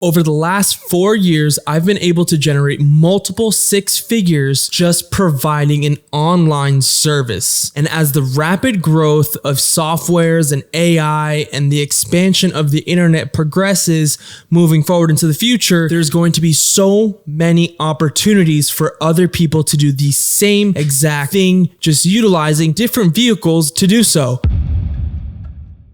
Over the last 4 years, I've been able to generate multiple six figures just providing an online service. And as the rapid growth of softwares and AI and the expansion of the internet progresses moving forward into the future, there's going to be so many opportunities for other people to do the same exact thing, just utilizing different vehicles to do so.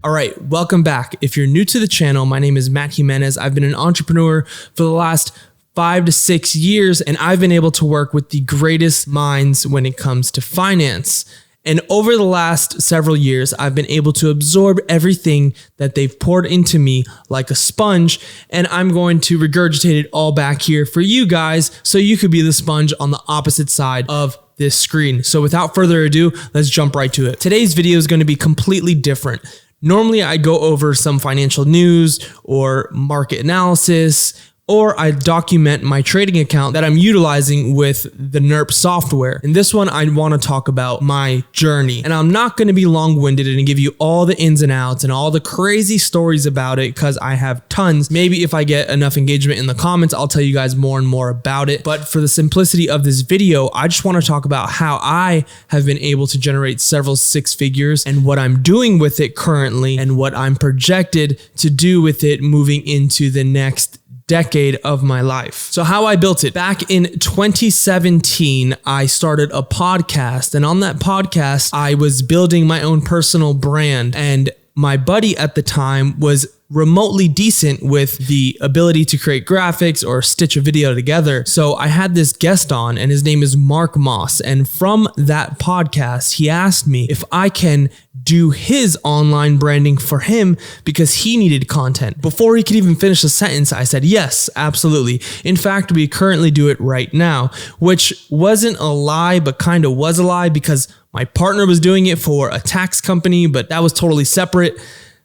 All right, welcome back. If you're new to the channel, my name is Matt Jimenez. I've been an entrepreneur for the last 5 to 6 years, and I've been able to work with the greatest minds when it comes to finance. And over the last several years, I've been able to absorb everything that they've poured into me like a sponge, and I'm going to regurgitate it all back here for you guys so you could be the sponge on the opposite side of this screen. So without further ado, let's jump right to it. Today's video is going to be completely different. Normally, I go over some financial news or market analysis, or I document my trading account that I'm utilizing with the Nurp software. In this one, I want to talk about my journey. And I'm not going to be long-winded and give you all the ins and outs and all the crazy stories about it because I have tons. Maybe if I get enough engagement in the comments, I'll tell you guys more and more about it. But for the simplicity of this video, I just want to talk about how I have been able to generate several six figures and what I'm doing with it currently and what I'm projected to do with it moving into the next decade of my life. So how I built it. Back in 2017, I started a podcast, and on that podcast, I was building my own personal brand, and my buddy at the time was remotely decent with the ability to create graphics or stitch a video together. So I had this guest on, and his name is Mark Moss. And from that podcast, he asked me if I can do his online branding for him because he needed content. Before he could even finish the sentence, I said, yes, absolutely. In fact, we currently do it right now, which wasn't a lie, but kind of was a lie because my partner was doing it for a tax company, but that was totally separate.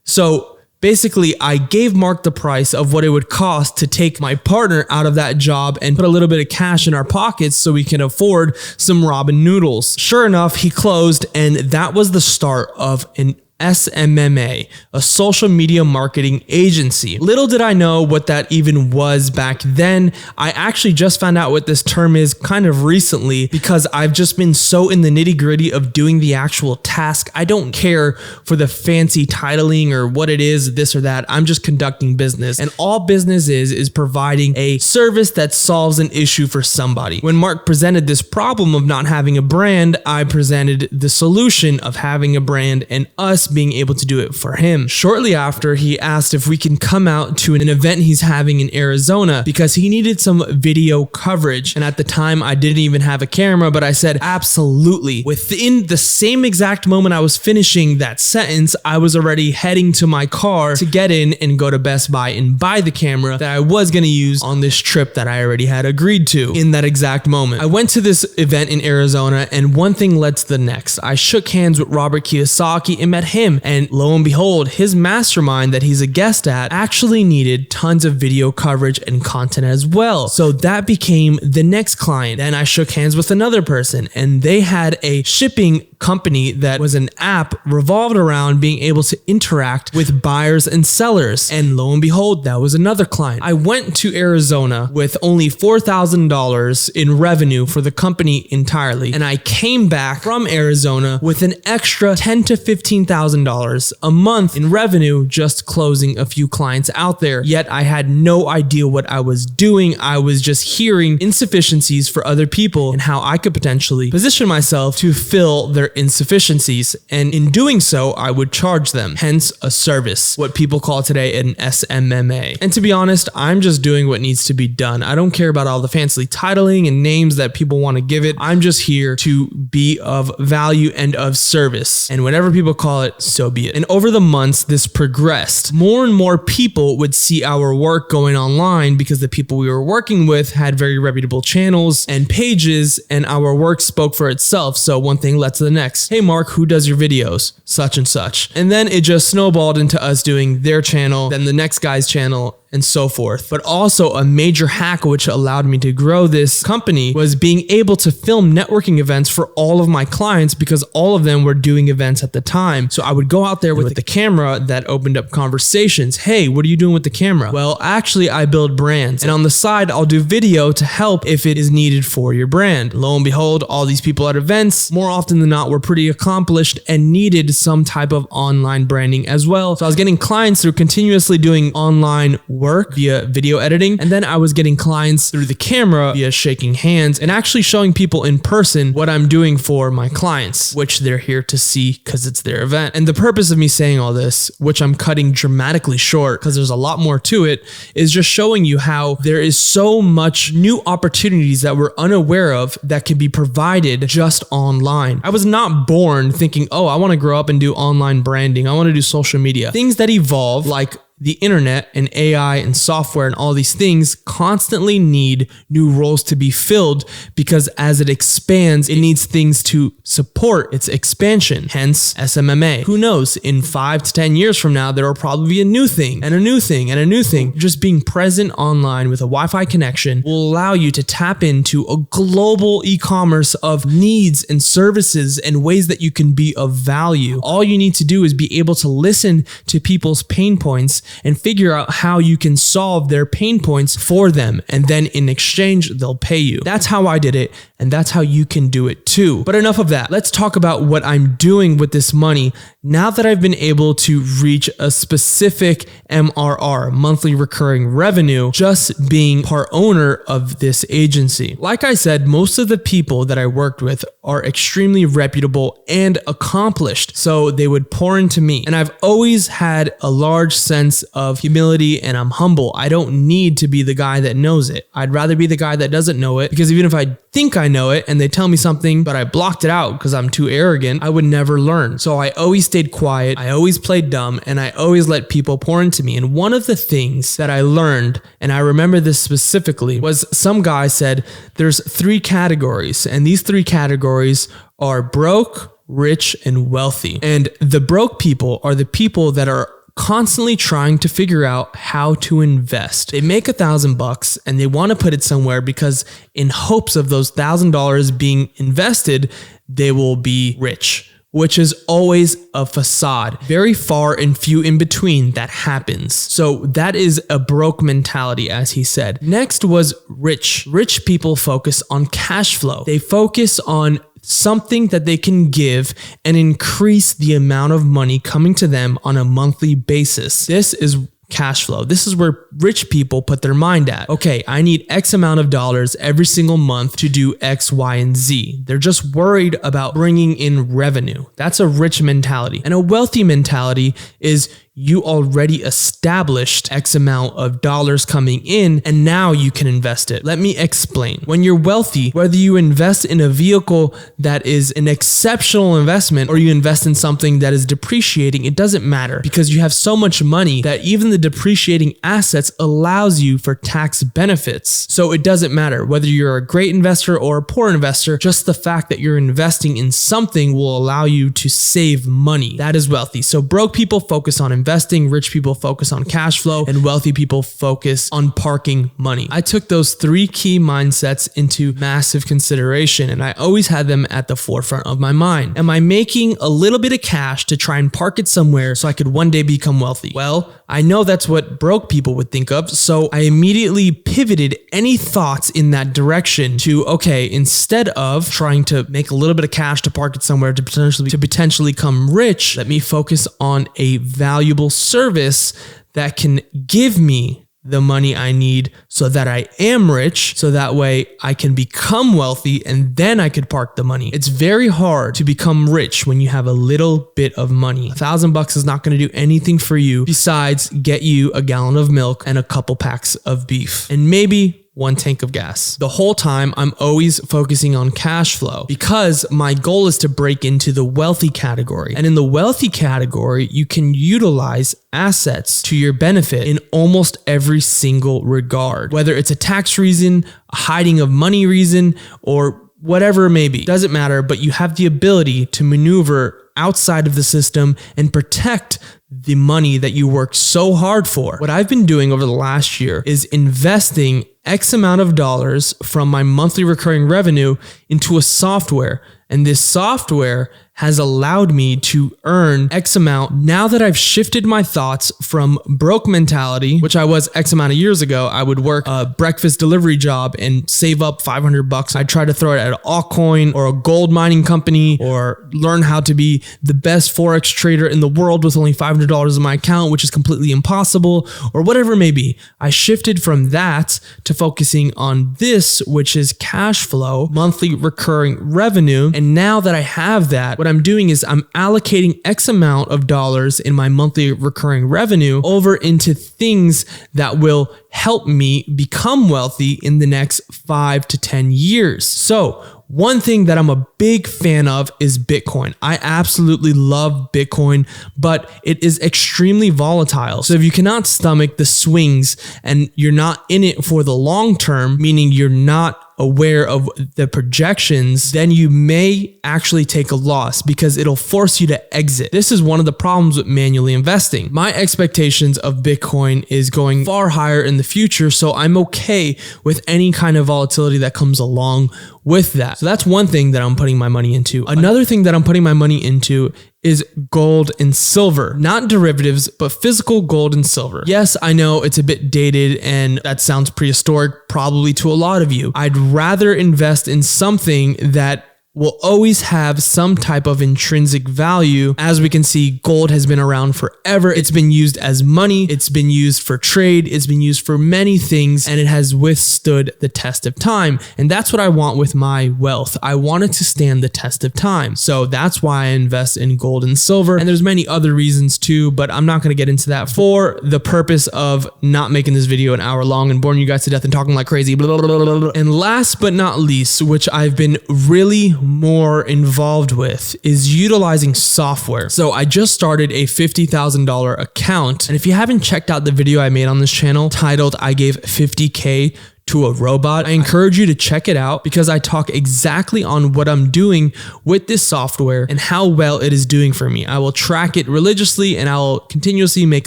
So basically, I gave Mark the price of what it would cost to take my partner out of that job and put a little bit of cash in our pockets so we can afford some ramen noodles. Sure enough, he closed, and that was the start of an SMMA, a social media marketing agency. Little did I know what that even was back then. I actually just found out what this term is kind of recently because I've just been so in the nitty-gritty of doing the actual task. I don't care for the fancy titling or what it is, this or that. I'm just conducting business, and all business is providing a service that solves an issue for somebody. When Mark presented this problem of not having a brand, I presented the solution of having a brand and us being able to do it for him. Shortly after, he asked if we can come out to an event he's having in Arizona because he needed some video coverage. And at the time, I didn't even have a camera, but I said, absolutely. Within the same exact moment I was finishing that sentence, I was already heading to my car to get in and go to Best Buy and buy the camera that I was going to use on this trip that I already had agreed to in that exact moment. I went to this event in Arizona, and one thing led to the next. I shook hands with Robert Kiyosaki and met him. And lo and behold, his mastermind that he's a guest at actually needed tons of video coverage and content as well. So that became the next client. Then I shook hands with another person, and they had a shipping company that was an app revolved around being able to interact with buyers and sellers. And lo and behold, that was another client. I went to Arizona with only $4,000 in revenue for the company entirely. And I came back from Arizona with an extra $10,000 to $15,000 a month in revenue, just closing a few clients out there. Yet I had no idea what I was doing. I was just hearing insufficiencies for other people and how I could potentially position myself to fill their insufficiencies, and in doing so, I would charge them, hence a service, what people call today an SMMA. And to be honest, I'm just doing what needs to be done. I don't care about all the fancy titling and names that people want to give it. I'm just here to be of value and of service, and whatever people call it, so be it. And over the months, this progressed. More and more people would see our work going online because the people we were working with had very reputable channels and pages, and our work spoke for itself. So one thing led to the next. Hey Mark, who does your videos? Such and such. And then it just snowballed into us doing their channel, then the next guy's channel, and so forth. But also a major hack which allowed me to grow this company was being able to film networking events for all of my clients, because all of them were doing events at the time. So I would go out there with the camera that opened up conversations. Hey, what are you doing with the camera? Well, actually I build brands, and on the side I'll do video to help if it is needed for your brand. Lo and behold, all these people at events, more often than not, were pretty accomplished and needed some type of online branding as well. So I was getting clients through continuously doing online work via video editing, and then I was getting clients through the camera via shaking hands and actually showing people in person what I'm doing for my clients, which they're here to see because it's their event. And the purpose of me saying all this, which I'm cutting dramatically short because there's a lot more to it, is just showing you how there is so much new opportunities that we're unaware of that can be provided just online. I was not born thinking, oh, I want to grow up and do online branding. I want to do social media. Things that evolve, like the internet and AI and software and all these things, constantly need new roles to be filled, because as it expands, it needs things to support its expansion, hence SMMA. Who knows, in 5 to 10 years from now, there will probably be a new thing and a new thing and a new thing. Just being present online with a Wi-Fi connection will allow you to tap into a global e-commerce of needs and services and ways that you can be of value. All you need to do is be able to listen to people's pain points and figure out how you can solve their pain points for them. And then in exchange, they'll pay you. That's how I did it. And that's how you can do it too. But enough of that. Let's talk about what I'm doing with this money now that I've been able to reach a specific MRR, monthly recurring revenue, just being part owner of this agency. Like I said, most of the people that I worked with are extremely reputable and accomplished. So they would pour into me. And I've always had a large sense of humility, and I'm humble. I don't need to be the guy that knows it. I'd rather be the guy that doesn't know it, because even if I think I know it and they tell me something, but I blocked it out because I'm too arrogant, I would never learn. So I always stayed quiet. I always played dumb, and I always let people pour into me. And one of the things that I learned, and I remember this specifically, was some guy said there's 3 categories, and these 3 categories are broke, rich, and wealthy. And the broke people are the people that are constantly trying to figure out how to invest. They make $1,000 and they want to put it somewhere because in hopes of those $1,000 being invested, they will be rich, which is always a facade. Very far and few in between that happens. So that is a broke mentality, as he said. Next was rich. Rich people focus on cash flow. They focus on something that they can give and increase the amount of money coming to them on a monthly basis. This is cash flow. This is where rich people put their mind at. Okay, I need X amount of dollars every single month to do X, Y, and Z. They're just worried about bringing in revenue. That's a rich mentality. And a wealthy mentality is you already established X amount of dollars coming in, and now you can invest it. Let me explain. When you're wealthy, whether you invest in a vehicle that is an exceptional investment or you invest in something that is depreciating, it doesn't matter, because you have so much money that even the depreciating assets allows you for tax benefits. So it doesn't matter whether you're a great investor or a poor investor, just the fact that you're investing in something will allow you to save money. That is wealthy. So broke people focus on investing, rich people focus on cash flow, and wealthy people focus on parking money. I took those 3 key mindsets into massive consideration, and I always had them at the forefront of my mind. Am I making a little bit of cash to try and park it somewhere so I could one day become wealthy? Well, I know that's what broke people would think of, so I immediately pivoted any thoughts in that direction to, okay, instead of trying to make a little bit of cash to park it somewhere to potentially become rich, let me focus on a valuable service that can give me the money I need so that I am rich, so that way I can become wealthy and then I could park the money. It's very hard to become rich when you have a little bit of money. $1,000 is not going to do anything for you besides get you a gallon of milk and a couple packs of beef and maybe 1 tank of gas. The whole time I'm always focusing on cash flow because my goal is to break into the wealthy category. And in the wealthy category, you can utilize assets to your benefit in almost every single regard. Whether it's a tax reason, a hiding of money reason, or whatever it may be. Doesn't matter, but you have the ability to maneuver outside of the system and protect the money that you worked so hard for. What I've been doing over the last year is investing X amount of dollars from my monthly recurring revenue into a software. And this software has allowed me to earn X amount. Now that I've shifted my thoughts from broke mentality, which I was X amount of years ago, I would work a breakfast delivery job and save up $500. I'd try to throw it at an altcoin or a gold mining company or learn how to be the best Forex trader in the world with only $500 in my account, which is completely impossible, or whatever it may be. I shifted from that to focusing on this, which is cash flow, monthly recurring revenue. And now that I have that, what I'm doing is I'm allocating X amount of dollars in my monthly recurring revenue over into things that will help me become wealthy in the next 5 to 10 years. So one thing that I'm a big fan of is Bitcoin. I absolutely love Bitcoin, but it is extremely volatile. So if you cannot stomach the swings and you're not in it for the long term, meaning you're not aware of the projections, then you may actually take a loss because it'll force you to exit. This is one of the problems with manually investing. My expectations of Bitcoin is going far higher in the future, so I'm okay with any kind of volatility that comes along with that. So that's one thing that I'm putting my money into. Another thing that I'm putting my money into is gold and silver, not derivatives, but physical gold and silver. Yes, I know it's a bit dated and that sounds prehistoric probably to a lot of you. I'd rather invest in something that will always have some type of intrinsic value. As we can see, gold has been around forever. It's been used as money. It's been used for trade. It's been used for many things, and it has withstood the test of time. And that's what I want with my wealth. I want it to stand the test of time. So that's why I invest in gold and silver. And there's many other reasons too, but I'm not going to get into that for the purpose of not making this video an hour long and boring you guys to death and talking like crazy. Blah, blah, blah, blah, blah. And last but not least, which I've been really more involved with, is utilizing software. So I just started a $50,000 account. And if you haven't checked out the video I made on this channel titled I Gave 50K to a Robot, I encourage you to check it out because I talk exactly on what I'm doing with this software and how well it is doing for me. I will track it religiously and I'll continuously make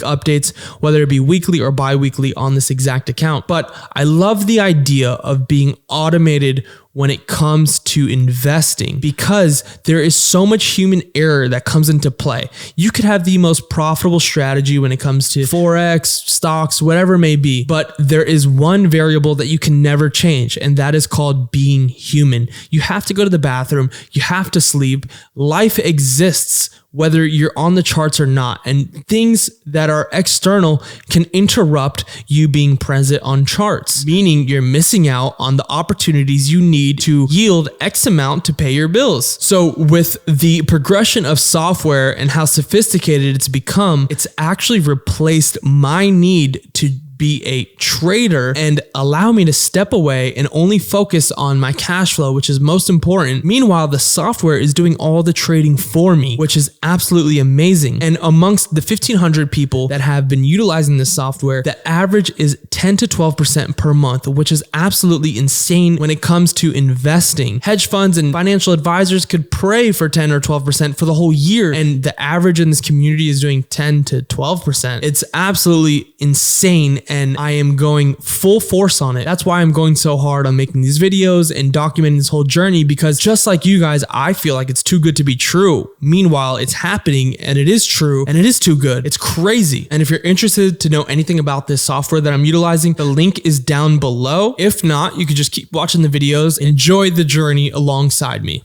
updates, whether it be weekly or bi-weekly on this exact account. But I love the idea of being automated when it comes to investing because there is so much human error that comes into play. You could have the most profitable strategy when it comes to Forex, stocks, whatever it may be, but there is one variable that you can never change, and that is called being human. You have to go to the bathroom, you have to sleep, life exists whether you're on the charts or not, and things that are external can interrupt you being present on charts, meaning you're missing out on the opportunities you need to yield X amount to pay your bills. So with the progression of software and how sophisticated it's become, it's actually replaced my need to be a trader and allow me to step away and only focus on my cash flow, which is most important. Meanwhile, the software is doing all the trading for me, which is absolutely amazing. And amongst the 1,500 people that have been utilizing this software, the average is 10 to 12% per month, which is absolutely insane when it comes to investing. Hedge funds and financial advisors could pray for 10 or 12% for the whole year, and the average in this community is doing 10 to 12%. It's absolutely insane, and I am going full force on it. That's why I'm going so hard on making these videos and documenting this whole journey, because just like you guys, I feel like it's too good to be true. Meanwhile, it's happening and it is true and it is too good. It's crazy. And if you're interested to know anything about this software that I'm utilizing, the link is down below. If not, you could just keep watching the videos and enjoy the journey alongside me.